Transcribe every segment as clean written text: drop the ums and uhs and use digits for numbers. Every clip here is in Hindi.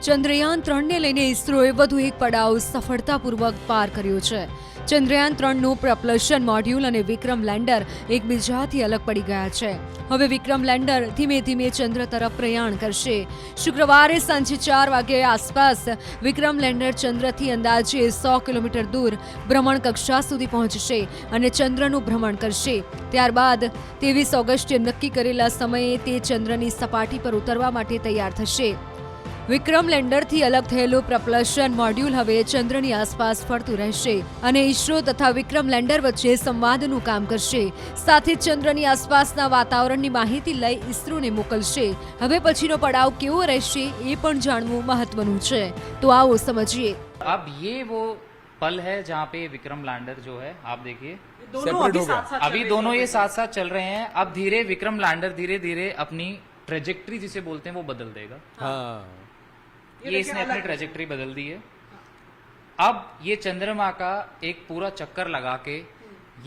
ચંદ્રયાન 3ને લઈને ઇસરોએ વધુ એક પડાવ સફળતાપૂર્વક પાર કર્યો છે. ચંદ્રયાન 3નું પ્રપલ્શન મોડ્યુલ અને વિક્રમ લેન્ડર એકબીજાથી અલગ પડી ગયા છે. હવે વિક્રમ લેન્ડર ધીમે ધીમે ચંદ્ર તરફ પ્રયાણ કરશે. શુક્રવારે સાંજે 4 વાગ્યે આસપાસ વિક્રમ લેન્ડર ચંદ્રથી અંદાજે 100 કિલોમીટર દૂર ભ્રમણ કક્ષા સુધી પહોંચશે અને ચંદ્રનું ભ્રમણ કરશે. ત્યારબાદ 23 ઓગસ્ટે નક્કી કરેલા સમયે તે ચંદ્રની સપાટી પર ઉતરવા માટે તૈયાર થશે. વિક્રમ લેન્ડરથી અલગ થયેલું પ્રપલ્શન મોડ્યુલ હવે ચંદ્રની આસપાસ ફરતું રહેશે અને ઇસરો તથા વિક્રમ લેન્ડર વચ્ચે સંવાદનું કામ કરશે. સાથે ચંદ્રની આસપાસના વાતાવરણની માહિતી લઈ ઇસરોને મોકલશે. હવે પછીનો પડાવ કેવો રહેશે એ પણ જાણવું મહત્વનું છે. તો આવો समझिए. अब ये वो पल है जहाँ पे विक्रम लैंडर जो है आप देखिए अभी दोनों ये साथ साथ चल रहे हैं. अब धीरे विक्रम लैंडर धीरे धीरे अपनी ट्रेजेक्ट्री जिसे बोलते हैं वो बदल देगा. ये इसने अपनी ट्रेजेक्ट्री बदल दी है. अब ये चंद्रमा का एक पूरा चक्कर लगा के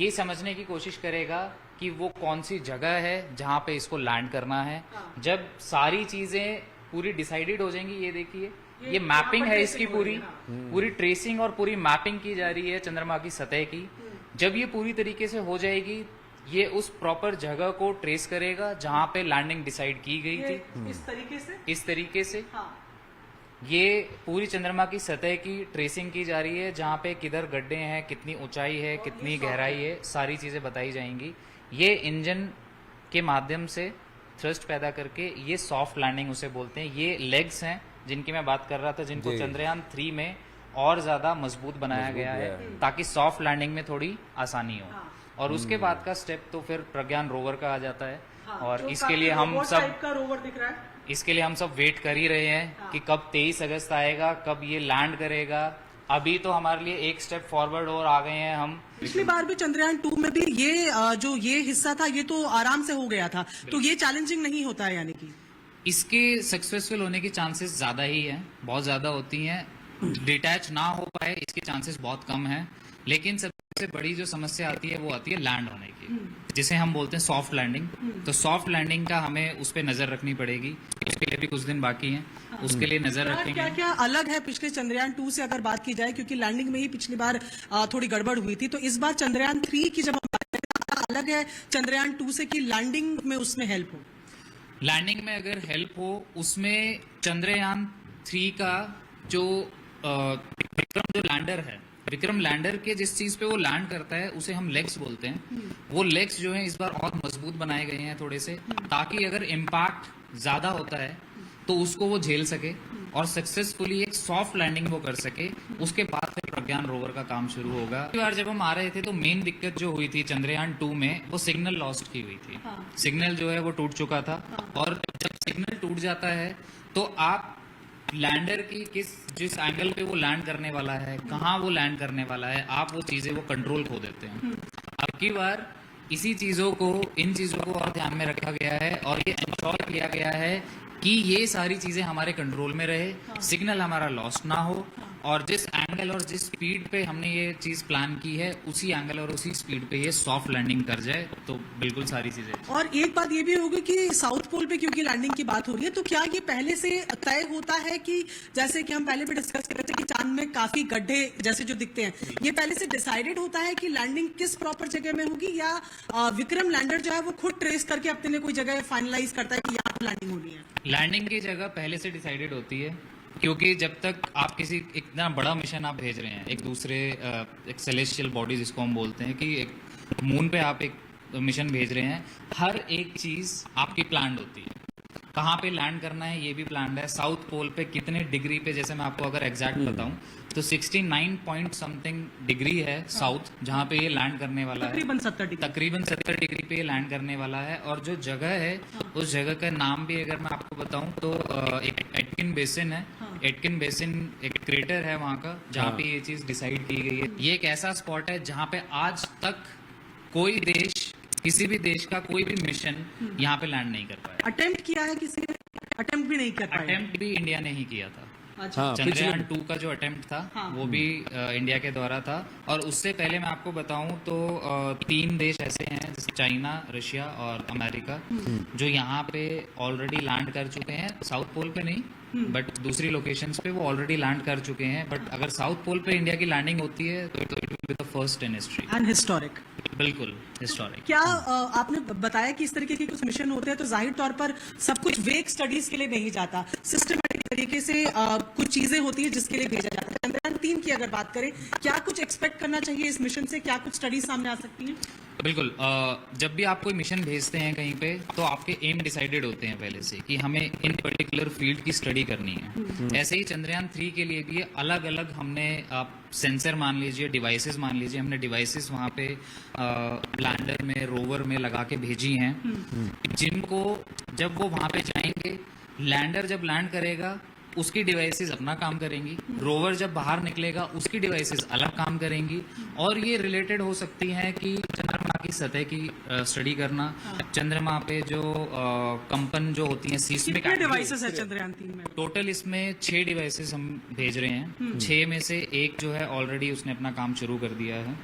ये समझने की कोशिश करेगा कि वो कौन सी जगह है जहां पे इसको लैंड करना है. जब सारी चीजें पूरी डिसाइडेड हो जाएंगी, ये देखिए ये मैपिंग है इसकी पूरी ट्रेसिंग और पूरी मैपिंग की जा रही है चंद्रमा की सतह की. जब ये पूरी तरीके से हो जाएगी, ये उस प्रॉपर जगह को ट्रेस करेगा जहां पे लैंडिंग डिसाइड की गई थी. इस तरीके से ये पूरी चंद्रमा की सतह की ट्रेसिंग की जा रही है. जहां पे किधर गड्ढे हैं, कितनी ऊंचाई है, कितनी गहराई है, सारी चीजें बताई जाएंगी. ये इंजन के माध्यम से थ्रस्ट पैदा करके ये सॉफ्ट लैंडिंग उसे बोलते हैं. ये लेग्स हैं जिनकी मैं बात कर रहा था, जिनको चंद्रयान 3 में और ज्यादा मजबूत बनाया गया है ताकि सॉफ्ट लैंडिंग में थोड़ी आसानी हो. और उसके बाद का स्टेप तो फिर प्रज्ञान रोवर का आ जाता है. और इसके लिए हम सब वेट कर ही रहे हैं कि कब 23 अगस्त आएगा, कब ये लैंड करेगा. अभी तो हमारे लिए एक स्टेप फॉरवर्ड और आ गए हैं हम. पिछली बार भी चंद्रयान 2 में भी ये हिस्सा था, ये तो आराम से हो गया था. तो ये चैलेंजिंग नहीं होता है, यानी कि इसके सक्सेसफुल होने की चांसेस ज्यादा ही हैं, बहुत ज्यादा होती हैं. डिटैच ना हो पाए इसके चांसेस बहुत कम है. लेकिन सबसे बड़ी जो समस्या आती है वो आती है लैंड होने की, जिसे हम बोलते हैं सॉफ्ट लैंडिंग. तो सॉफ्ट लैंडिंग का हमें उस पर नजर रखनी पड़ेगी. उसके लिए भी कुछ दिन बाकी हैं, उसके लिए नजर रखेंगे. क्या क्या अलग है पिछले चंद्रयान 2 से अगर बात की जाए, क्योंकि लैंडिंग में ही पिछली बार थोड़ी गड़बड़ हुई थी. तो इस बार चंद्रयान 3 की जब हम बात करें, अलग है चंद्रयान 2 से कि लैंडिंग में उसमें हेल्प हो. लैंडिंग में अगर हेल्प हो, उसमें चंद्रयान 3 का जो विक्रम जो लैंडर है, विक्रम लैंडर के जिस चीज पे वो लैंड करता है उसे हम लेग्स बोलते हैं. वो लेग्स जो हैं इस बार और मजबूत बनाए गए हैं थोड़े से, ताकि अगर इम्पैक्ट ज्यादा होता है तो उसको वो झेल सके और सक्सेसफुली एक सॉफ्ट लैंडिंग वो कर सके. उसके बाद फिर प्रज्ञान रोवर का काम शुरू होगा. पिछली बार जब हम आ रहे थे तो मेन दिक्कत जो हुई थी चंद्रयान 2 में, वो सिग्नल लॉस्ट की हुई थी. सिग्नल जो है वो टूट चुका था. और जब सिग्नल टूट जाता है तो आप लैंडर की जिस एंगल पे वो लैंड करने वाला है, कहाँ वो लैंड करने वाला है, आप वो चीजें वो कंट्रोल खो देते हैं. अब की बार इन चीजों को और ध्यान में रखा गया है और ये इंश्योर किया गया है कि ये सारी चीजें हमारे कंट्रोल में रहे, सिग्नल हमारा लॉस्ट ना हो, और जिस एंगल और जिस स्पीड पे हमने ये चीज प्लान की है उसी एंगल और उसी स्पीड पे ये सॉफ्ट लैंडिंग कर जाए. तो बिल्कुल सारी चीजें. और एक बात ये भी होगी कि साउथ पोल पे क्योंकि लैंडिंग की बात हो रही है, तो क्या ये पहले से तय होता है कि जैसे कि हम पहले भी डिस्कस कर रहे थे कि चांद में काफी गड्ढे जैसे जो दिखते हैं, ये पहले से डिसाइडेड होता है कि लैंडिंग किस प्रॉपर जगह में होगी, या विक्रम लैंडर जो है वो खुद ट्रेस करके अपने लिए कोई जगह फाइनलाइज करता है कि यहाँ पर लैंडिंग होनी है? लैंडिंग की जगह पहले से डिसाइडेड होती है, क्योंकि जब तक आप किसी इतना बड़ा मिशन आप भेज रहे हैं एक दूसरे एक सेलेस्टियल बॉडी जिसको हम बोलते हैं, कि एक मून पे आप एक मिशन भेज रहे हैं, हर एक चीज आपकी प्लान्ड होती है. कहाँ पे लैंड करना है ये भी प्लान्ड है. साउथ पोल पे कितने डिग्री पे, जैसे मैं आपको अगर एग्जैक्ट बताऊं तो 69 पॉइंट समथिंग डिग्री है साउथ, जहाँ पे ये लैंड करने वाला है. तकरीबन 70 डिग्री पे ये लैंड करने वाला है. और जो जगह है उस जगह का नाम भी अगर मैं आपको बताऊं तो एक एटकिन बेसिन है. एटकिन बेसिन एक क्रेटर है वहाँ का, जहाँ पे ये चीज डिसाइड की गई है. ये एक ऐसा स्पॉट है जहाँ पे आज तक कोई देश, किसी भी देश का कोई भी मिशन यहाँ पे लैंड नहीं कर पाया. अटेम्प्ट किया है किसी ने? अटेम्प्ट भी नहीं कर पाया. अटेम्प्ट भी इंडिया ने ही किया था. अच्छा. चंद्रयान 2 का जो अटेम्प्ट था वो भी इंडिया के द्वारा था. और उससे पहले मैं आपको बताऊं तो 3 देश ऐसे हैं जैसे चाइना, रशिया और अमेरिका, जो यहाँ पे ऑलरेडी लैंड कर चुके हैं. साउथ पोल पे नहीं, बट दूसरी लोकेशंस पे वो ऑलरेडी लैंड कर चुके हैं। बट अगर साउथ पोल पे इंडिया की लैंडिंग होती है तो it will be the first in history. And historic. बिल्कुल हिस्टोरिक। क्या आपने बताया कि इस तरीके के कुछ मिशन होते हैं तो जाहिर तौर पर सब कुछ वेक स्टडीज के लिए नहीं जाता, सिस्टमेटिक तरीके से कुछ चीजें होती है जिसके लिए भेजा जाता है। चंद्रयान 3 की अगर बात करें, क्या कुछ एक्सपेक्ट करना चाहिए इस मिशन से? क्या कुछ स्टडीज सामने आ सकती हैं? बिल्कुल। जब भी आप कोई मिशन भेजते हैं कहीं पे तो आपके एम डिसाइडेड होते हैं पहले से कि हमें इन पर्टिकुलर फील्ड की स्टडी करनी है। ऐसे ही चंद्रयान 3 के लिए भी अलग अलग हमने सेंसर मान लीजिए, डिवाइसेस मान लीजिए, हमने डिवाइसेस वहाँ पे लैंडर में, रोवर में लगा के भेजी हैं, जिनको जब वो वहाँ पे जाएंगे, लैंडर जब लैंड करेगा उसकी डिवाइसेस अपना काम करेंगी, रोवर जब बाहर निकलेगा उसकी डिवाइसेस अलग काम करेंगी। और ये रिलेटेड हो सकती हैं कि चंद्रमा की सतह की स्टडी करना, चंद्रमा पे जो कंपन जो होती हैं, सीस्मिक कितने डिवाइसेस है चंद्रयान 3 में? टोटल इसमें 6 डिवाइसेस हम भेज रहे हैं। 6 में से एक जो है ऑलरेडी उसने अपना काम शुरू कर दिया है।